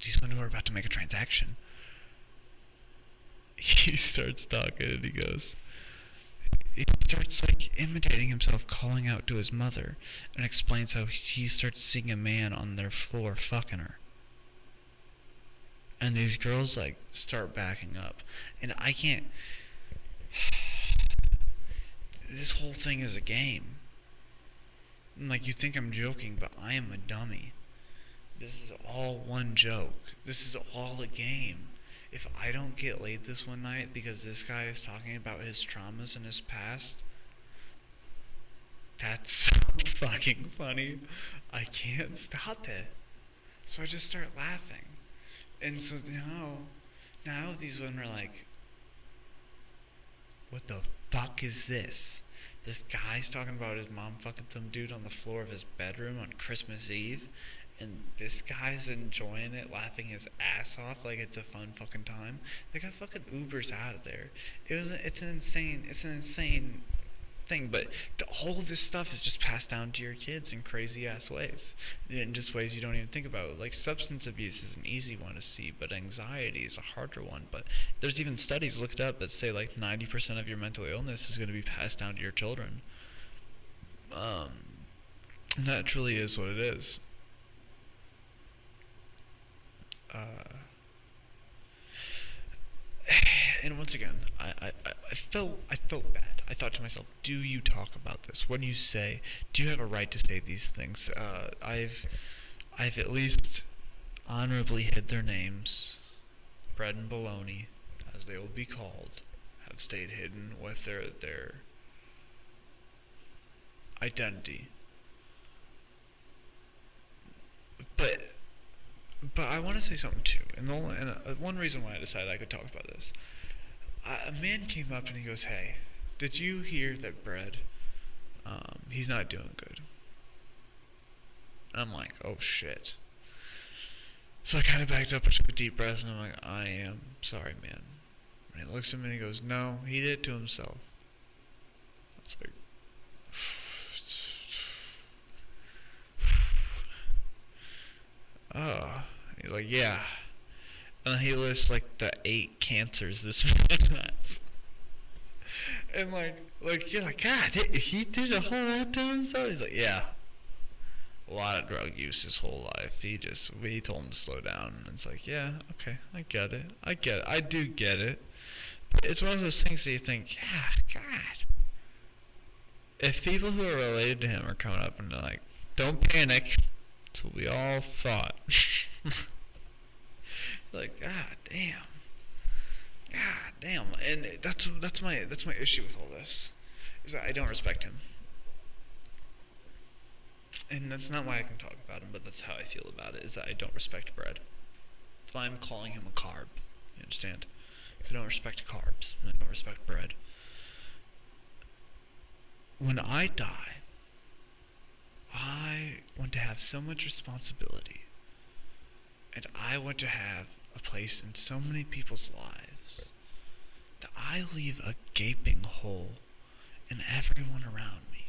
these women were about to make a transaction. He starts talking and he starts like imitating himself, calling out to his mother, and explains how he starts seeing a man on their floor fucking her. And these girls like start backing up, and I can't. This whole thing is a game. Like, you think I'm joking, but I am a dummy. This is all one joke. This is all a game. If I don't get laid this one night because this guy is talking about his traumas and his past, that's so fucking funny. I can't stop it. So I just start laughing. And so now these women are like, what the fuck is this? This guy's talking about his mom fucking some dude on the floor of his bedroom on Christmas Eve, and this guy's enjoying it, laughing his ass off like it's a fun fucking time. They got fucking Ubers out of there. It's an insane thing, but all of this stuff is just passed down to your kids in crazy ass ways, in just ways you don't even think about. Like, substance abuse is an easy one to see, but anxiety is a harder one. But there's even studies looked up that say like 90% of your mental illness is going to be passed down to your children. And that truly is what it is. And once again, I felt bad. I thought to myself, do you talk about this? What do you say? Do you have a right to say these things? I've at least honorably hid their names. Bread and Bologna, as they will be called, have stayed hidden with their identity. But I want to say something too, and one reason why I decided I could talk about this. A man came up and he goes, "Hey, did you hear that Bread? He's not doing good." And I'm like, "Oh shit." So I kind of backed up and took a deep breath, and I'm like, "I am sorry, man." And he looks at me and he goes, "No, he did it to himself." It's like, oh. He's like, "Yeah." And he lists like the 8 cancers this man has. And like you're like, God, he did a whole lot to himself. He's like, "Yeah, a lot of drug use his whole life. We told him to slow down." And it's like, yeah, okay, I get it. I do get it. But it's one of those things that you think, yeah, God. If people who are related to him are coming up and they're like, "Don't panic," that's what we all thought. Like, God damn. And that's my issue with all this, is that I don't respect him. And that's not why I can talk about him, but that's how I feel about it, is that I don't respect Bread. If I'm calling him a carb, you understand? Because I don't respect carbs, and I don't respect bread. When I die, I want to have so much responsibility, and I want to have a place in so many people's lives that I leave a gaping hole in everyone around me.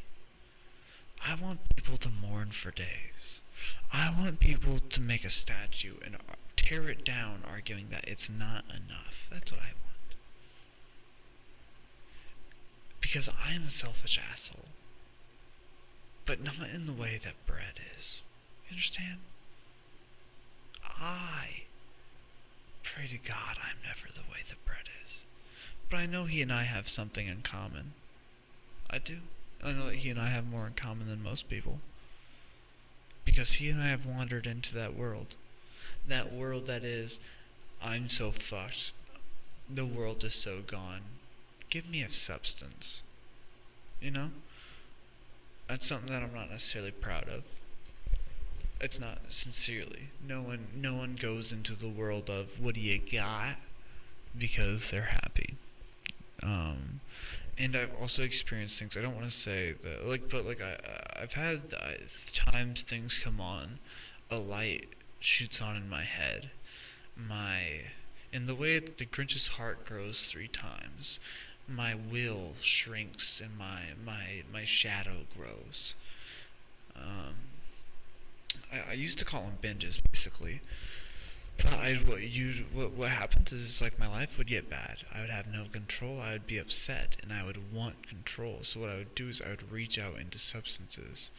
I want people to mourn for days. I want people to make a statue and tear it down, arguing that it's not enough. That's what I want. Because I am a selfish asshole. But not in the way that Bread is. You understand? I pray to God I'm never the way that Bread is. But I know he and I have something in common. I do. I know that he and I have more in common than most people. Because he and I have wandered into that world. That world that is, I'm so fucked. The world is so gone. Give me a substance. You know? That's something that I'm not necessarily proud of. It's not, sincerely. No one goes into the world of, what do you got? Because they're happy. And I've also experienced things. I don't want to say that, like, but like I've had times things come on, a light shoots on in my head, my, in the way that the Grinch's heart grows 3 times, my will shrinks and my shadow grows. Um, I used to call them binges, basically. But what happens is like my life would get bad. I would have no control. I would be upset, and I would want control. So what I would do is I would reach out into substances.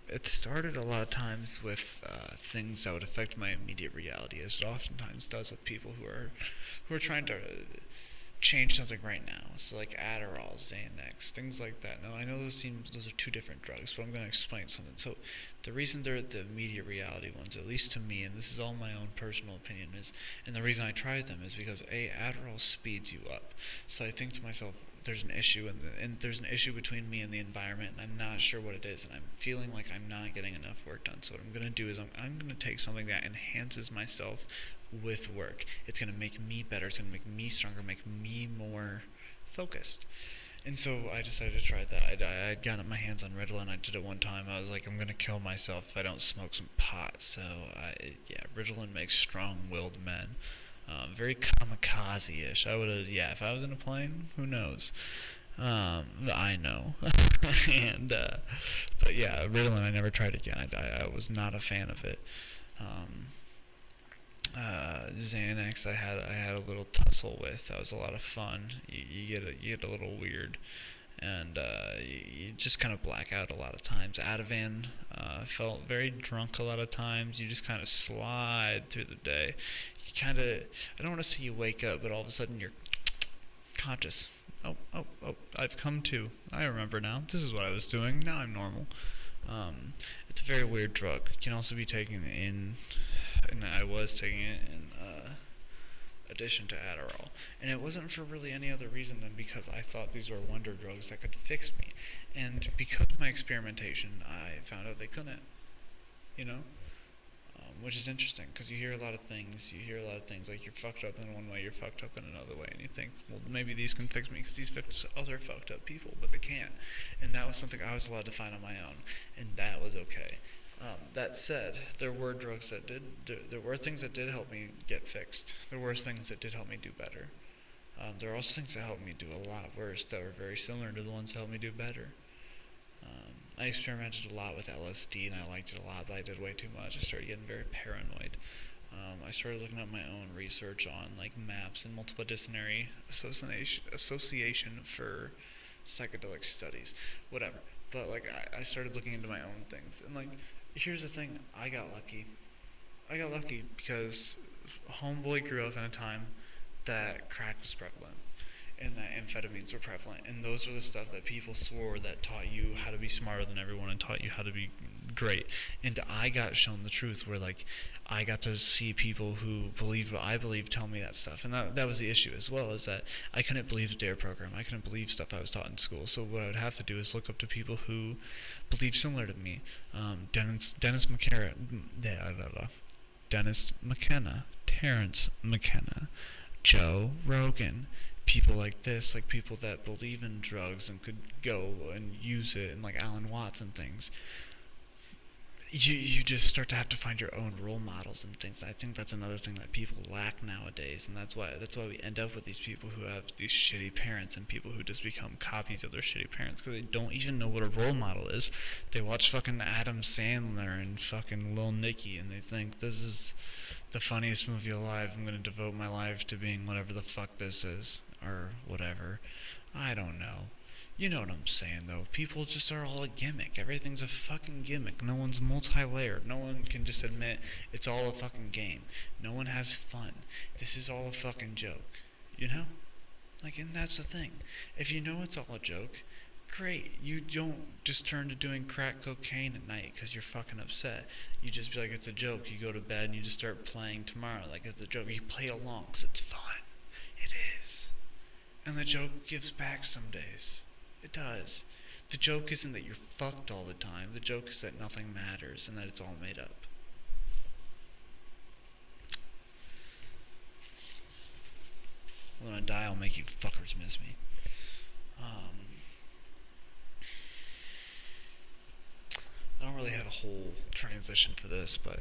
It started a lot of times with things that would affect my immediate reality, as it oftentimes does with people who are trying to change something right now. So like Adderall, Xanax, things like that. Now I know those are 2 different drugs, but I'm going to explain something. So the reason they're the immediate reality ones, at least to me, and this is all my own personal opinion, is, and the reason I tried them is because Adderall speeds you up. So I think to myself, there's an issue, and there's an issue between me and the environment, and I'm not sure what it is, and I'm feeling like I'm not getting enough work done. So what I'm going to do is I'm going to take something that enhances myself with work. It's going to make me better. It's going to make me stronger, make me more focused. And so I decided to try that. I'd gotten my hands on Ritalin. I did it one time. I was like, I'm going to kill myself if I don't smoke some pot. So, yeah, Ritalin makes strong-willed men. Very kamikaze-ish. I would have, yeah, if I was in a plane, who knows? I know. and, but yeah, Ritalin, I never tried again. I was not a fan of it. Um, Xanax, I had a little tussle with. That was a lot of fun. You get a little weird, and you just kind of black out a lot of times. Ativan, felt very drunk a lot of times. You just kind of slide through the day. You kind of, I don't want to say you wake up, but all of a sudden you're conscious. Oh, I've come to. I remember now. This is what I was doing. Now I'm normal. It's a very weird drug. It can also be taken in, and I was taking it in addition to Adderall. And it wasn't for really any other reason than because I thought these were wonder drugs that could fix me. And because of my experimentation, I found out they couldn't. You know? Which is interesting because you hear a lot of things. You hear a lot of things like you're fucked up in one way, you're fucked up in another way, and you think, well, maybe these can fix me because these fix other fucked up people, but they can't. And that was something I was allowed to find on my own, and that was okay. That said, there were drugs that did. There were things that did help me get fixed. There were things that did help me do better. There are also things that helped me do a lot worse that were very similar to the ones that helped me do better. I experimented a lot with LSD and I liked it a lot, but I did way too much. I started getting very paranoid. I started looking up my own research on like MAPS and multidisciplinary association for psychedelic studies, whatever. But like I started looking into my own things, and like here's the thing: I got lucky. I got lucky because homeboy grew up in a time that crack was prevalent and that amphetamines were prevalent, and those were the stuff that people swore that taught you how to be smarter than everyone and taught you how to be great. And I got shown the truth, where like I got to see people who believed what I believed tell me that stuff, and that was the issue as well, is that I couldn't believe the DARE program. I couldn't believe stuff I was taught in school. So what I would have to do is look up to people who believe similar to me. Dennis McKenna, Terrence McKenna, Joe Rogan, people like this, like people that believe in drugs and could go and use it, and like Alan Watts and things. You just start to have to find your own role models and things. I think that's another thing that people lack nowadays, and that's why we end up with these people who have these shitty parents and people who just become copies of their shitty parents because they don't even know what a role model is. They watch fucking Adam Sandler and fucking Lil Nicky and they think this is the funniest movie alive. I'm gonna devote my life to being whatever the fuck this is or whatever. I don't know. You know what I'm saying, though. People just are all a gimmick. Everything's a fucking gimmick. No one's multi-layered. No one can just admit it's all a fucking game. No one has fun. This is all a fucking joke. You know? Like, and that's the thing. If you know it's all a joke, great. You don't just turn to doing crack cocaine at night because you're fucking upset. You just be like, it's a joke. You go to bed and you just start playing tomorrow like it's a joke. You play along because it's fun. It is. And the joke gives back some days. It does. The joke isn't that you're fucked all the time. The joke is that nothing matters and that it's all made up. When I die, I'll make you fuckers miss me. transition for this, but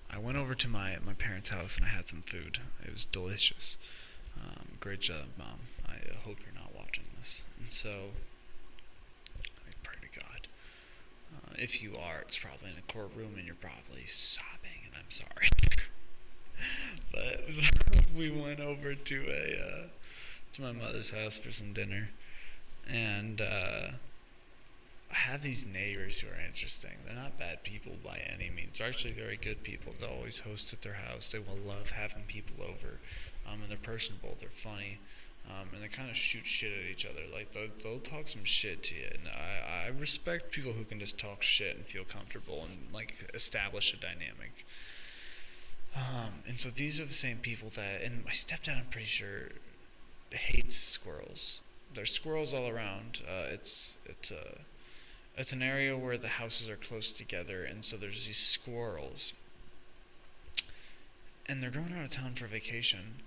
I went over to my parents' house and I had some food. It was delicious. Great job, Mom. I hope you're not watching this. And so, I pray to God. If you are, it's probably in a courtroom and you're probably sobbing, and I'm sorry. But we went over to my mother's house for some dinner, and I have these neighbors who are interesting. They're not bad people by any means. They're actually very good people. They'll always host at their house. They will love having people over, and they're personable. They're funny. And they kind of shoot shit at each other. Like, they'll talk some shit to you. And I respect people who can just talk shit and feel comfortable and, like, establish a dynamic. And so these are the same people that, and my stepdad, I'm pretty sure, hates squirrels. There's squirrels all around. It's an area where the houses are close together, and so there's these squirrels. And they're going out of town for vacation.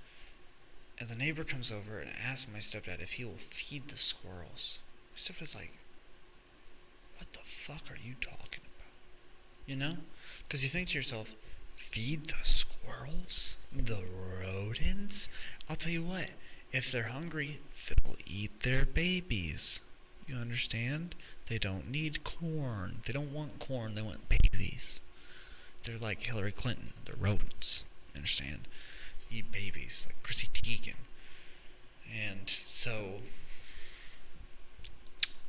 And the neighbor comes over and asks my stepdad if he will feed the squirrels. My stepdad's like, what the fuck are you talking about? You know? Because you think to yourself, feed the squirrels? The rodents? I'll tell you what, if they're hungry, they'll eat their babies. You understand? They don't need corn. They don't want corn, they want babies. They're like Hillary Clinton. They're rodents. You understand? Eat babies, like Chrissy Teigen. And so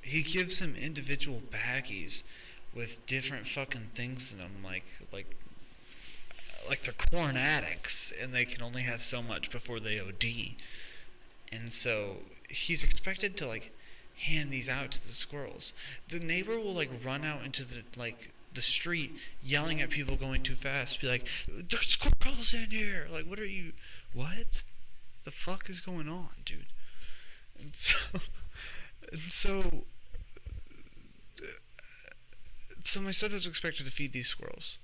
he gives them individual baggies with different fucking things in them, like they're corn addicts, and they can only have so much before they OD. And so he's expected to, like, hand these out to the squirrels. The neighbor will, like, run out into the street yelling at people going too fast, be like, there's squirrels in here, like, what the fuck is going on, dude? And so my son is expected to feed these squirrels.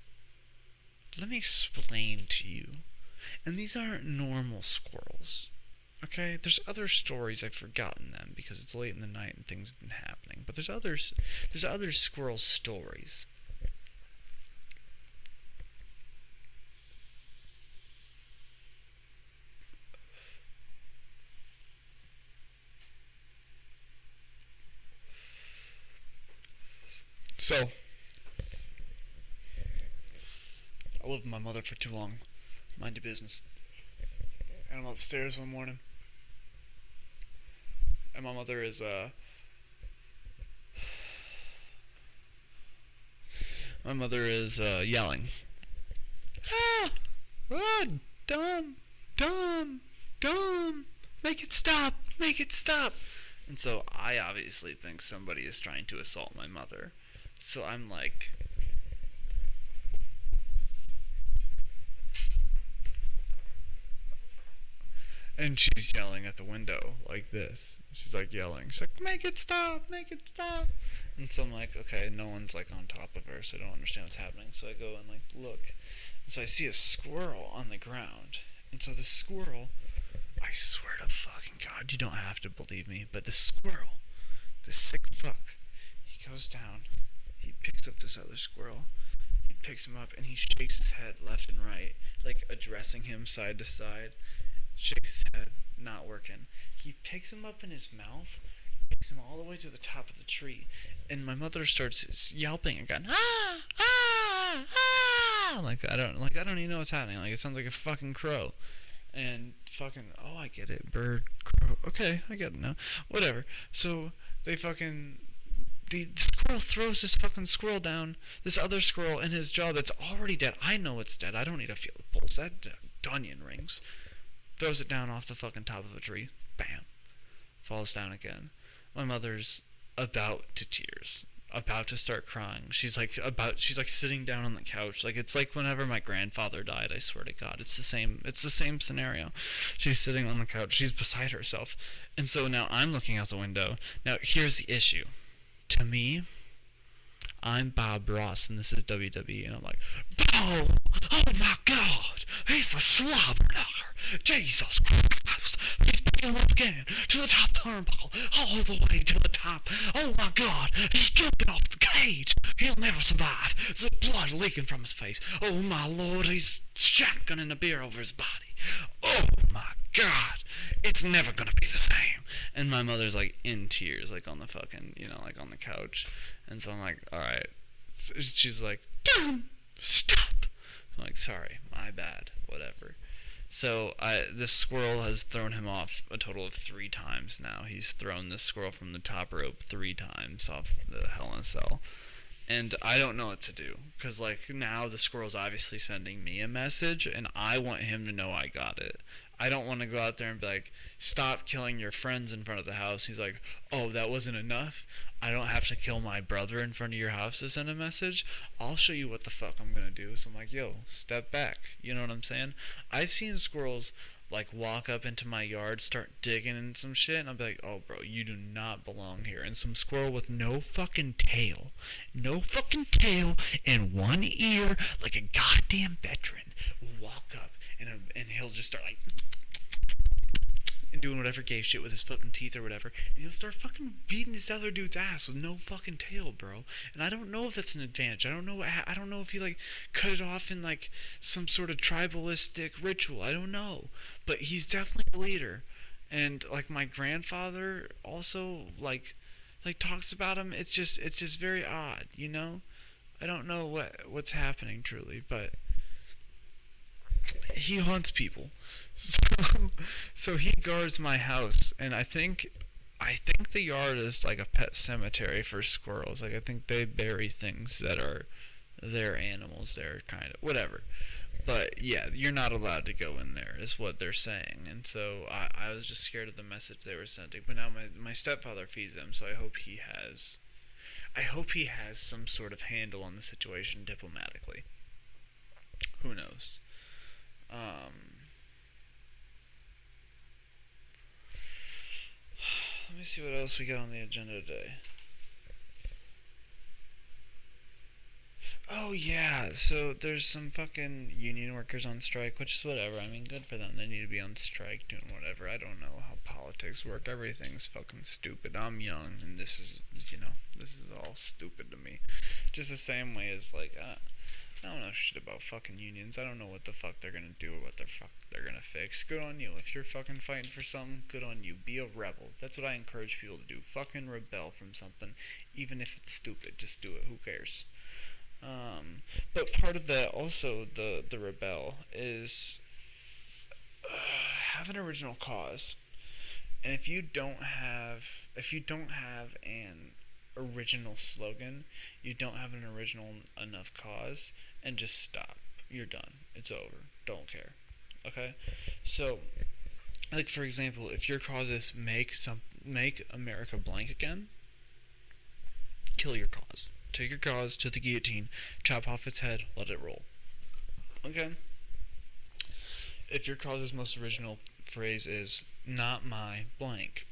Let me explain to you, and these aren't normal squirrels, okay? There's other stories, I've forgotten them because it's late in the night and things have been happening, but there's other squirrel stories. So, I lived with my mother for too long. Mind your business. And I'm upstairs one morning. And my mother is, yelling. Ah! Ah! Dumb! Dumb! Dumb! Make it stop! Make it stop! And so I obviously think somebody is trying to assault my mother. So I'm like, and she's yelling at the window like this. She's like yelling. She's like, make it stop, make it stop. And so I'm like, okay, no one's like on top of her, so I don't understand what's happening. So I go and like look. And so I see a squirrel on the ground. And so the squirrel, I swear to fucking God, you don't have to believe me, but the squirrel, the sick fuck, he goes down. He picks up this other squirrel. He picks him up and he shakes his head left and right, like addressing him side to side. Shakes his head, not working. He picks him up in his mouth, takes him all the way to the top of the tree, and my mother starts yelping and going, ah, ah, ah, like I don't even know what's happening. Like it sounds like a fucking crow. And fucking, oh, I get it, bird, crow. Okay, I get it now. Whatever. So they fucking. The squirrel throws this fucking squirrel down, this other squirrel in his jaw that's already dead. I know it's dead. I don't need to feel the pulse. That Dunyan rings. Throws it down off the fucking top of a tree. Bam. Falls down again. My mother's about to tears. About to start crying. She's like sitting down on the couch. Like it's like whenever my grandfather died, I swear to God. It's the same scenario. She's sitting on the couch. She's beside herself. And so now I'm looking out the window. Now here's the issue. To me, I'm Bob Ross, and this is WWE, and I'm like, oh my God, he's a slobber knocker. Jesus Christ, he's picking him up again to the top turnbuckle, all the way to the top. Oh my God, he's jumping off the rage. He'll never survive. The blood leaking from his face. Oh my lord, he's shotgunning a beer over his body. Oh my god, it's never gonna be the same. And my mother's like in tears, like on the fucking, like on the couch. And so I'm like, alright. She's like, Dom, stop. I'm like, sorry, my bad, whatever. So this squirrel has thrown him off a total of 3 times now. He's thrown this squirrel from the top rope 3 times off the Hell in a Cell. And I don't know what to do. Because, now the squirrel's obviously sending me a message, and I want him to know I got it. I don't want to go out there and be like, stop killing your friends in front of the house. He's like, oh, that wasn't enough? I don't have to kill my brother in front of your house to send a message? I'll show you what the fuck I'm going to do. So I'm like, yo, step back. You know what I'm saying? I've seen squirrels, walk up into my yard, start digging in some shit, and I'll be like, oh, bro, you do not belong here. And some squirrel with no fucking tail, and one ear, like a goddamn veteran, will walk up, and he'll just start, and doing whatever gay shit with his fucking teeth or whatever, and he'll start fucking beating this other dude's ass with no fucking tail, bro. And I don't know if that's an advantage. I don't know if he cut it off in some sort of tribalistic ritual. I don't know, but he's definitely a leader. And my grandfather also talks about him. It's just very odd, I don't know what's happening truly, but he hunts people. So he guards my house, and I think the yard is like a pet cemetery for squirrels. I think they bury things that are their animals there, kind of, whatever. But yeah, you're not allowed to go in there, is what they're saying. And so I was just scared of the message they were sending. But now my stepfather feeds them, so I hope he has some sort of handle on the situation diplomatically. Who knows? Let me see what else we got on the agenda today. Oh yeah, so there's some fucking union workers on strike, which is whatever. I mean, good for them. They need to be on strike doing whatever. I don't know how politics work. Everything's fucking stupid. I'm young, and this is all stupid to me. Just the same way as I don't know shit about fucking unions. I don't know what the fuck they're gonna do or what the fuck they're gonna fix. Good on you. If you're fucking fighting for something, good on you. Be a rebel. That's what I encourage people to do. Fucking rebel from something. Even if it's stupid, just do it. Who cares? But part of that, also, the rebel, is have an original cause. And if you don't have an original slogan, you don't have an original enough cause, and just stop. You're done. It's over. Don't care. Okay? So, for example, if your cause is make America blank again, kill your cause. Take your cause to the guillotine, chop off its head, let it roll. Okay? If your cause's most original phrase is not my blank,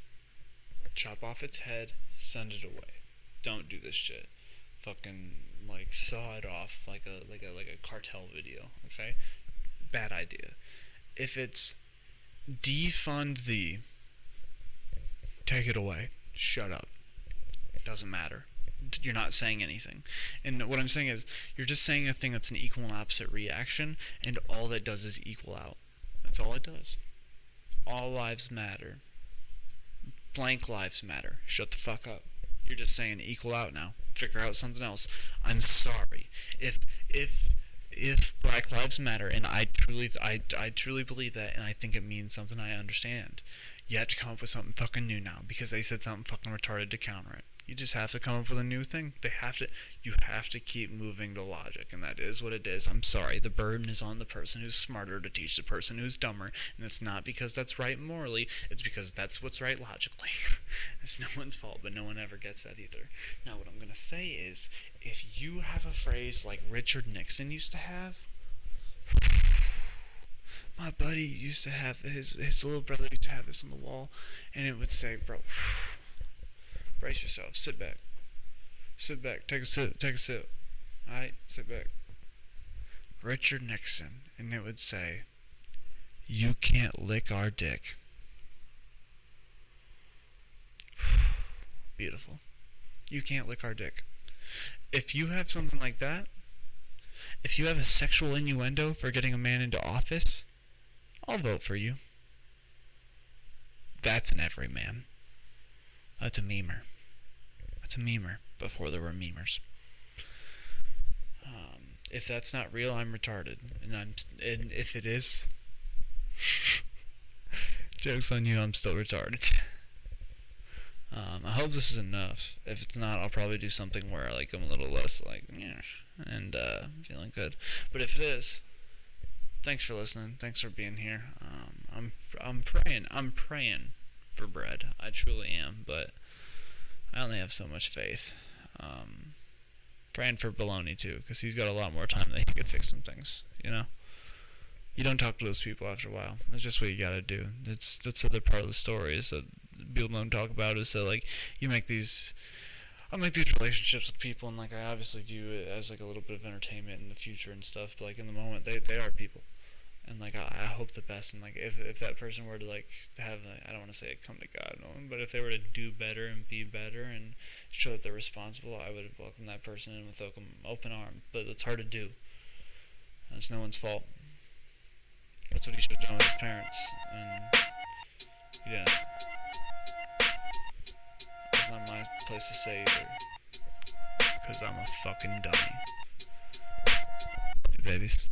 chop off its head, send it away. Don't do this shit. Fucking saw it off like a cartel video. Okay? Bad idea. If it's defund thee, take it away. Shut up. Doesn't matter. You're not saying anything. And what I'm saying is, you're just saying a thing that's an equal and opposite reaction, and all that does is equal out. That's all it does. All lives matter. Blank lives matter. Shut the fuck up. You're just saying equal out now. Figure out something else. I'm sorry. If Black Lives Matter, and I truly believe that, and I think it means something I understand, you have to come up with something fucking new now, because they said something fucking retarded to counter it. You just have to come up with a new thing. You have to keep moving the logic, and that is what it is. I'm sorry, the burden is on the person who's smarter to teach the person who's dumber, and it's not because that's right morally, it's because that's what's right logically. It's no one's fault, but no one ever gets that either. Now, what I'm going to say is, if you have a phrase like Richard Nixon used to have, my buddy used to have, his little brother used to have this on the wall, and it would say, bro, brace yourself. Sit back. Take a sip. Alright? Sit back. Richard Nixon. And it would say, you can't lick our dick. Beautiful. You can't lick our dick. If you have something like that, if you have a sexual innuendo for getting a man into office, I'll vote for you. That's an everyman. That's a memer. That's a memer before there were memers. If that's not real, I'm retarded, and if it is, joke's on you. I'm still retarded. I hope this is enough. If it's not, I'll probably do something where like I'm a little less like yeah, and feeling good. But if it is, thanks for listening. Thanks for being here. I'm praying. I'm praying for bread. I truly am, but I only have so much faith. Praying for Bologna too, because he's got a lot more time that he could fix some things. You know, you don't talk to those people after a while. That's just what you gotta do. That's the other part of the story is that people don't talk about is that like I make these relationships with people, and like I obviously view it as like a little bit of entertainment in the future and stuff. But like in the moment, they are people. And like I hope the best, and like if that person were to like have I don't want to say it come to God, no, but if they were to do better and be better and show that they're responsible, I would welcome that person in with open arms. But it's hard to do. And it's no one's fault. That's what he should have done with his parents, and he didn't. It's not my place to say either, because I'm a fucking dummy. Love you, babies.